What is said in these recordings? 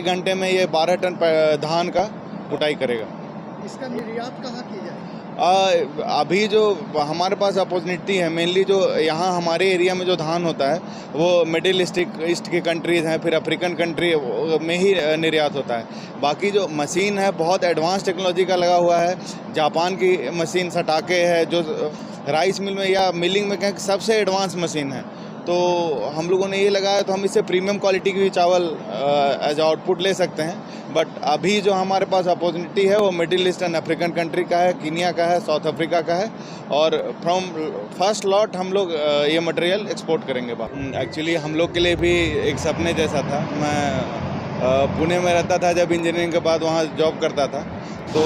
1 घंटे में ये 12 टन धान का कुटाई करेगा। इसका निर्यात कहाँ की जाए? अभी जो हमारे पास अपॉर्चुनिटी है, मेनली जो यहाँ हमारे एरिया में जो धान होता है वो मिडिल ईस्ट की कंट्रीज़ हैं, फिर अफ्रीकन कंट्री में ही निर्यात होता है। बाकी जो मशीन है बहुत एडवांस टेक्नोलॉजी का लगा हुआ है। जापान की मशीन सटाके है जो राइस मिल में या मिलिंग में कहें सबसे एडवांस मशीन है। तो हम लोगों ने ये लगाया तो हम इससे प्रीमियम क्वालिटी की भी चावल एज आउटपुट ले सकते हैं। बट अभी जो हमारे पास अपॉर्चुनिटी है वो middle east and African country का है, कीनिया का है, साउथ अफ्रीका का है और फ्रॉम फर्स्ट लॉट हम लोग ये मटेरियल एक्सपोर्ट करेंगे बाहर। एक्चुअली हम लोग के लिए भी एक सपने जैसा था। मैं पुणे में रहता था, जब इंजीनियरिंग के बाद वहाँ जॉब करता था, तो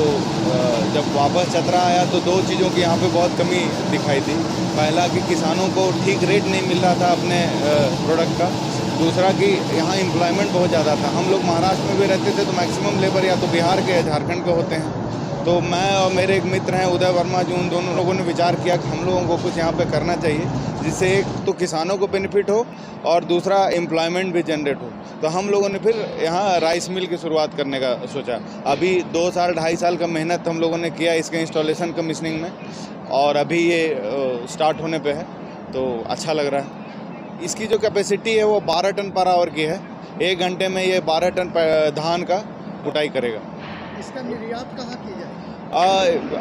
जब वापस चतरा आया तो 2 चीज़ों की यहाँ पे बहुत कमी दिखाई दी। पहला कि किसानों को ठीक रेट नहीं मिल रहा था अपने प्रोडक्ट का। दूसरा कि यहाँ एम्प्लॉयमेंट बहुत ज़्यादा था। हम लोग महाराष्ट्र में भी रहते थे तो मैक्सिमम लेबर या तो बिहार के या झारखंड के होते हैं। तो मैं और मेरे एक मित्र हैं उदय वर्मा जी, उन दोनों लोगों ने विचार किया कि हम लोगों को कुछ यहाँ पे करना चाहिए जिससे एक तो किसानों को बेनिफिट हो और दूसरा एम्प्लॉयमेंट भी जनरेट हो। तो हम लोगों ने फिर यहाँ राइस मिल की शुरुआत करने का सोचा। अभी 2 साल 2.5 साल का मेहनत हम लोगों ने किया इसके इंस्टॉलेशन कमीशनिंग में और अभी ये स्टार्ट होने पे है तो अच्छा लग रहा है। इसकी जो कैपेसिटी है वो 12 टन पर आवर की है। 1 घंटे में ये 12 टन धान का कुटाई करेगा। इसका निर्यात कहाँ की जाए?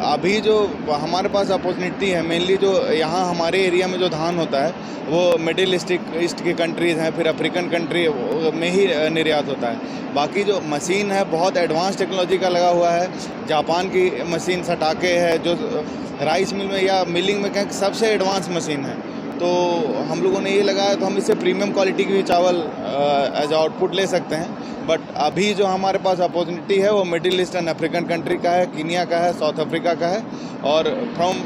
अभी जो हमारे पास अपॉर्चुनिटी है, मेनली जो यहाँ हमारे एरिया में जो धान होता है वो मिडिल ईस्ट की कंट्रीज़ हैं, फिर अफ्रीकन कंट्री में ही निर्यात होता है। बाकी जो मशीन है बहुत एडवांस टेक्नोलॉजी का लगा हुआ है। जापान की मशीन सटाके है जो राइस मिल में या मिलिंग में कहें सबसे एडवांस मशीन है। तो हम लोगों ने ये लगाया तो हम इससे प्रीमियम क्वालिटी की भी चावल एज आउटपुट ले सकते हैं। बट अभी जो हमारे पास अपॉर्चुनिटी है वो middle east and African country का है, कीनिया का है, साउथ अफ्रीका का है और फ्रॉम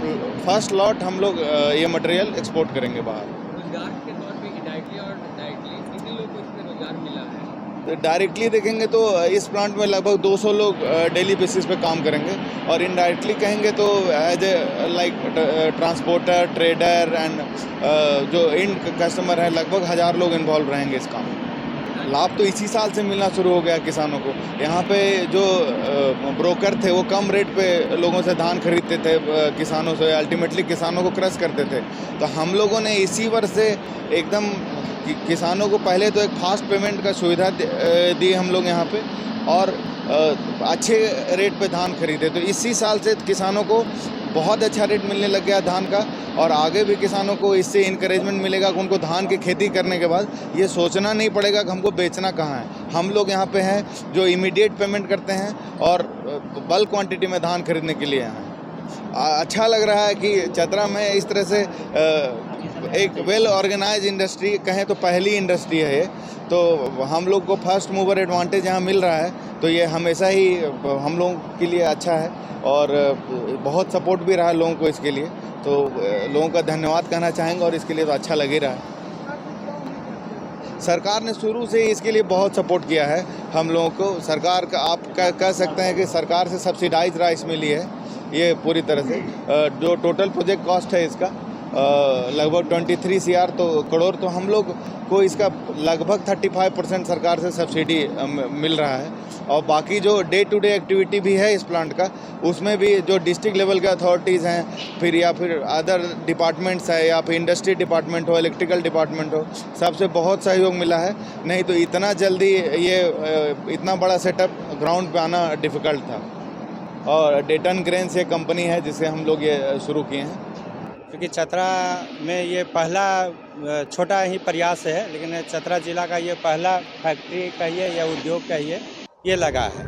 फर्स्ट लॉट हम लोग ये मटेरियल एक्सपोर्ट करेंगे बाहर। रोजगार के तौर पे डायरेक्टली और डायरेक्टली कितने लोगों को इसमें रोजगार मिला है? तो डायरेक्टली देखेंगे तो इस प्लांट में लगभग 200 लोग डेली बेसिस पे काम करेंगे और इनडायरेक्टली कहेंगे तो as a like transporter, trader and जो एंड कस्टमर है लगभग 1000 लोग इन्वॉल्व रहेंगे इस काम में। लाभ तो इसी साल से मिलना शुरू हो गया किसानों को। यहाँ पे जो ब्रोकर थे वो कम रेट पे लोगों से धान खरीदते थे किसानों से, अल्टीमेटली किसानों को क्रश करते थे। तो हम लोगों ने इसी वर्ष से एकदम किसानों को पहले तो एक फास्ट पेमेंट का सुविधा दी हम लोग यहाँ पे और अच्छे रेट पे धान खरीदे। तो इसी साल से किसानों को बहुत अच्छा रेट मिलने लग गया धान का और आगे भी किसानों को इससे इंकरेजमेंट मिलेगा कि उनको धान की खेती करने के बाद ये सोचना नहीं पड़ेगा कि हमको बेचना कहाँ है। हम लोग यहाँ पे हैं जो इमीडिएट पेमेंट करते हैं और बल्क क्वांटिटी में धान खरीदने के लिए हैं। अच्छा लग रहा है कि चतरा में इस तरह से एक वेल ऑर्गेनाइज इंडस्ट्री कहें तो पहली इंडस्ट्री है ये। तो हम लोग को फर्स्ट मूवर एडवांटेज यहाँ मिल रहा है तो ये हमेशा ही हम लोगों के लिए अच्छा है और बहुत सपोर्ट भी रहा है लोगों को इसके लिए। तो लोगों का धन्यवाद कहना चाहेंगे और इसके लिए तो अच्छा लग ही रहा है। सरकार ने शुरू से ही इसके लिए बहुत सपोर्ट किया है हम लोगों को। सरकार का आप कह सकते हैं कि सरकार से सब्सिडाइज राइस मिली है ये पूरी तरह से। जो टोटल प्रोजेक्ट कॉस्ट है इसका लगभग 23 करोड़ तो हम लोग को इसका लगभग 35% सरकार से सब्सिडी मिल रहा है। और बाकी जो डे टू डे एक्टिविटी भी है इस प्लांट का उसमें भी जो डिस्ट्रिक्ट लेवल के अथॉरिटीज़ हैं फिर या फिर अदर डिपार्टमेंट्स है या फिर इंडस्ट्री डिपार्टमेंट हो, इलेक्ट्रिकल डिपार्टमेंट हो, सबसे बहुत सहयोग मिला है। नहीं तो इतना जल्दी ये इतना बड़ा सेटअप ग्राउंड पे आना डिफ़िकल्ट था। और डेटन ग्रेन्स ये कंपनी है जिससे हम लोग ये शुरू किए हैं। क्योंकि चतरा में ये पहला छोटा ही प्रयास है, लेकिन चतरा ज़िला का ये पहला फैक्ट्री कहिए या उद्योग कहिए ये लगा है।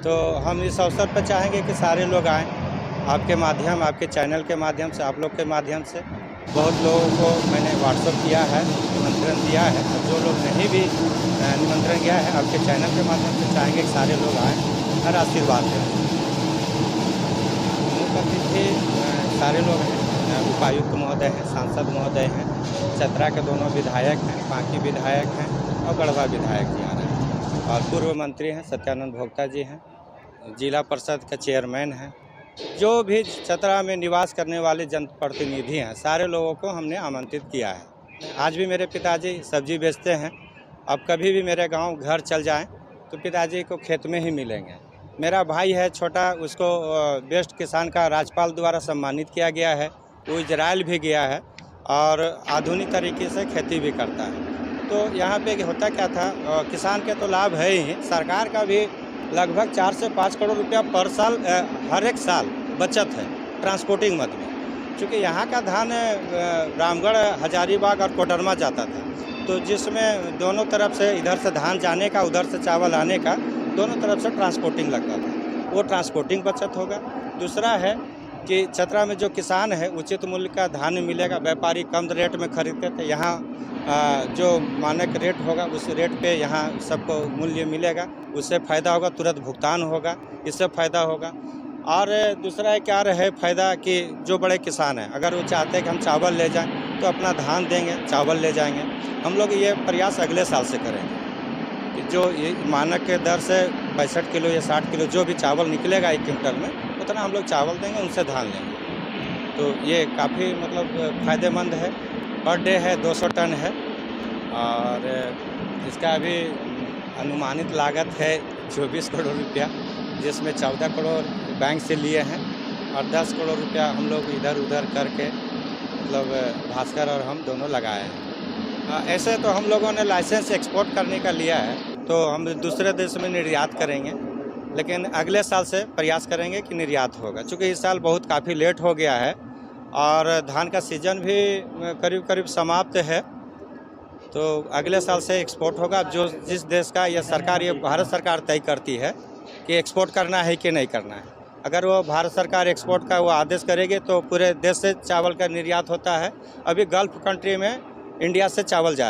तो हम इस अवसर पर चाहेंगे कि सारे लोग आएँ, आपके माध्यम, आपके चैनल के माध्यम से, आप लोग के माध्यम से। बहुत लोगों को मैंने व्हाट्सएप किया है, निमंत्रण दिया है। जो लोग नहीं भी निमंत्रण किया है आपके चैनल के माध्यम से चाहेंगे कि सारे लोग आएँ और आशीर्वाद दें। मुख्य अतिथि सारे लोग हैं, उपायुक्त महोदय हैं, सांसद महोदय हैं, चतरा के दोनों विधायक हैं, बाकी विधायक हैं और गढ़वा विधायक जी आ रहे हैं और पूर्व मंत्री हैं सत्यानंद भोक्ता जी हैं, जिला परिषद के चेयरमैन हैं। जो भी चतरा में निवास करने वाले जनप्रतिनिधि हैं सारे लोगों को हमने आमंत्रित किया है। आज भी मेरे पिताजी सब्जी बेचते हैं। अब कभी भी मेरे गांव घर चल जाएं तो पिताजी को खेत में ही मिलेंगे। मेरा भाई है छोटा, उसको बेस्ट किसान का राज्यपाल द्वारा सम्मानित किया गया है। वो इजराइल भी गया है और आधुनिक तरीके से खेती भी करता है। तो यहाँ पे होता क्या था, किसान के तो लाभ है ही, सरकार का भी लगभग 4 से 5 करोड़ रुपया पर साल हर एक साल बचत है ट्रांसपोर्टिंग मद में। चूँकि यहाँ का धान रामगढ़, हजारीबाग और कोडरमा जाता था, तो जिसमें दोनों तरफ से, इधर से धान जाने का, उधर से चावल आने का, दोनों तरफ से ट्रांसपोर्टिंग लगता था। वो ट्रांसपोर्टिंग बचत होगा। दूसरा है कि चतरा में जो किसान है उचित मूल्य का धान मिलेगा। व्यापारी कम रेट में खरीदते थे, यहाँ जो मानक रेट होगा उस रेट पे यहाँ सबको मूल्य मिलेगा। उससे फ़ायदा होगा, तुरंत भुगतान होगा, इससे फ़ायदा होगा। और दूसरा है क्या रहे फ़ायदा कि जो बड़े किसान हैं, अगर वो चाहते हैं कि हम चावल ले जाएं तो अपना धान देंगे, चावल ले जाएंगे। हम लोग ये प्रयास अगले साल से करेंगे कि जो ये मानक के दर से 65 किलो या 60 किलो जो भी चावल निकलेगा 1 क्विंटल में, उतना हम लोग चावल देंगे, उनसे धान लेंगे। तो ये काफ़ी मतलब फ़ायदेमंद है। पर डे है 200 टन है और इसका अभी अनुमानित लागत है 24 करोड़ रुपया, जिसमें 14 करोड़ बैंक से लिए हैं और 10 करोड़ रुपया हम लोग इधर उधर करके मतलब भास्कर और हम दोनों लगाए हैं। ऐसे तो हम लोगों ने लाइसेंस एक्सपोर्ट करने का लिया है, तो हम दूसरे देश में निर्यात करेंगे, लेकिन अगले साल से प्रयास करेंगे कि निर्यात होगा। चूँकि इस साल बहुत काफ़ी लेट हो गया है और धान का सीजन भी करीब करीब समाप्त है, तो अगले साल से एक्सपोर्ट होगा। जो जिस देश का यह सरकार, ये भारत सरकार तय करती है कि एक्सपोर्ट करना है कि नहीं करना है। अगर वो भारत सरकार एक्सपोर्ट का वो आदेश करेगी तो पूरे देश से चावल का निर्यात होता है। अभी गल्फ कंट्री में इंडिया से चावल जा